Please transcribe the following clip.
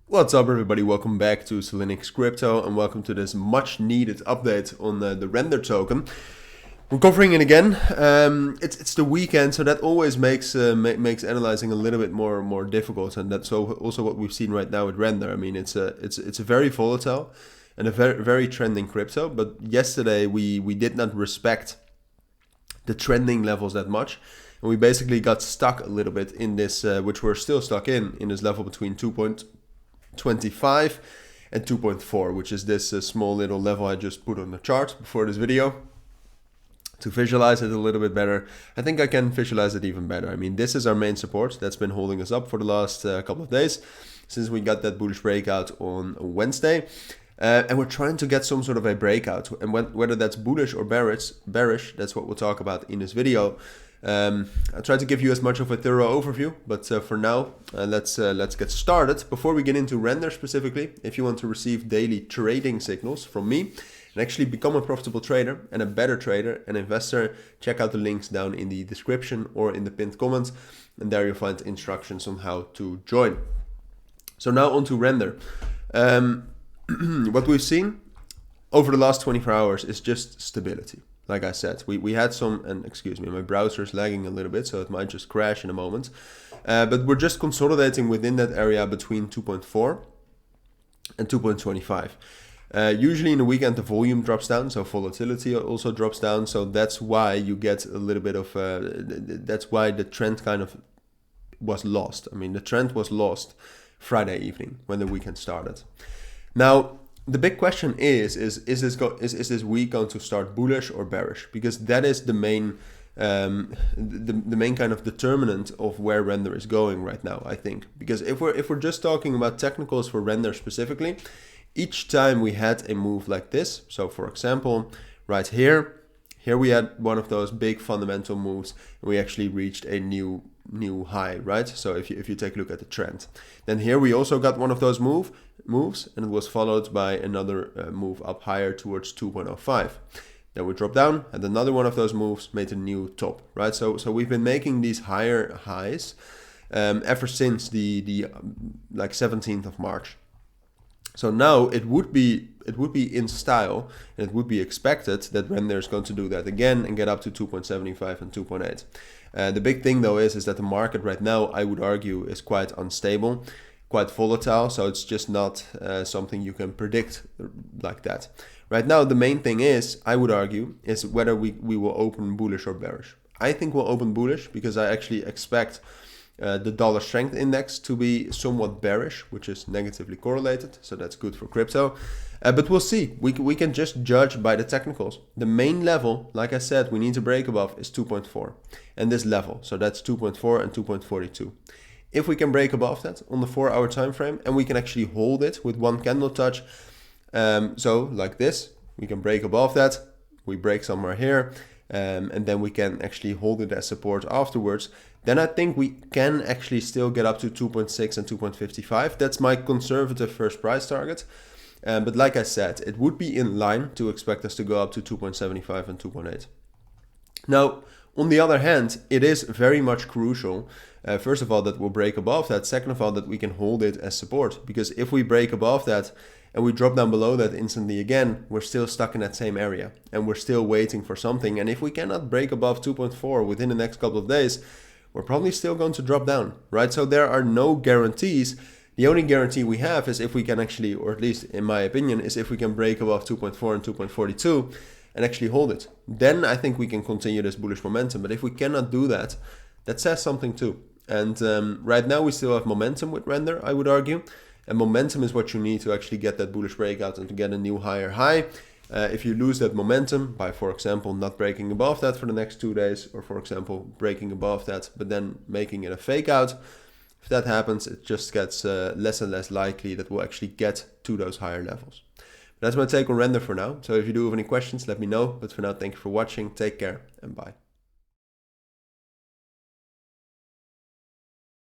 What's up everybody, welcome back to Cilinix Crypto and welcome to this much needed update on the Rndr token. We're covering it again. It's the weekend, so that always makes analyzing a little bit more difficult, and that's also what we've seen right now with Rndr. I mean, it's a very volatile and a very trending crypto, but yesterday we did not respect the trending levels that much. And we basically got stuck a little bit in this, which we're still stuck in this level between 2.25 and 2.4, which is this small little level I just put on the chart before this video to visualize it a little bit better. I think I can visualize it even better. I mean, this is our main support that's been holding us up for the last couple of days since we got that bullish breakout on Wednesday. And we're trying to get some sort of a breakout, and whether that's bullish or bearish, that's what we'll talk about in this video. I'll try to give you as much of a thorough overview, but for now, let's get started. Before we get into Rndr specifically, if you want to receive daily trading signals from me and actually become a profitable trader and a better trader and investor, check out the links down in the description or in the pinned comments, and there you'll find instructions on how to join. So now on to Rndr. What we've seen over the last 24 hours is just stability. Like I said, we had some, and excuse me, my browser is lagging a little bit, so it might just crash in a moment. But we're just consolidating within that area between 2.4 and 2.25. Usually in the weekend the volume drops down, so volatility also drops down. So that's why you get a little bit of, that's why the trend kind of was lost. I mean, the trend was lost Friday evening when the weekend started. Now, the big question is this week going to start bullish or bearish? Because that is the main the main kind of determinant of where Rndr is going right now, I think. Because if we're just talking about technicals for Rndr specifically, each time we had a move like this, so for example, right here we had one of those big fundamental moves, and we actually reached a new high, right? So if you take a look at the trend, then here we also got one of those moves, and it was followed by another move up higher towards 2.05. Then we dropped down, and another one of those moves made a new top, right? So we've been making these higher highs ever since the like 17th of March. So now it would be in style, and it would be expected that Rndr is going to do that again and get up to 2.75 and 2.8. The big thing though is that the market right now, I would argue, is quite unstable, quite volatile. So it's just not something you can predict like that. Right now, the main thing is, I would argue, is whether we will open bullish or bearish. I think we'll open bullish because I actually expect the dollar strength index to be somewhat bearish, which is negatively correlated, so that's good for crypto. But we'll see. We can just judge by the technicals. The main level, like I said, we need to break above is 2.4, and this level, so that's 2.4 and 2.42. If we can break above that on the 4-hour time frame, and we can actually hold it with one candle touch, so like this, we can break above that, we break somewhere here, and then we can actually hold it as support afterwards, then I think we can actually still get up to 2.6 and 2.55. That's my conservative first price target. But like I said, it would be in line to expect us to go up to 2.75 and 2.8. Now, on the other hand, it is very much crucial, first of all, that we'll break above that. Second of all, that we can hold it as support. Because if we break above that and we drop down below that instantly again, we're still stuck in that same area. And we're still waiting for something. And if we cannot break above 2.4 within the next couple of days, we're probably still going to drop down, right? So there are no guarantees. The only guarantee we have is if we can actually, or at least in my opinion, is if we can break above 2.4 and 2.42 and actually hold it. Then I think we can continue this bullish momentum. But if we cannot do that, that says something too. And right now we still have momentum with Rndr, I would argue. And momentum is what you need to actually get that bullish breakout and to get a new higher high. If you lose that momentum by, for example, not breaking above that for the next 2 days, or for example, breaking above that, but then making it a fake out, if that happens, it just gets less and less likely that we'll actually get to those higher levels. But that's my take on Rndr for now. So if you do have any questions, let me know. But for now, thank you for watching. Take care and bye.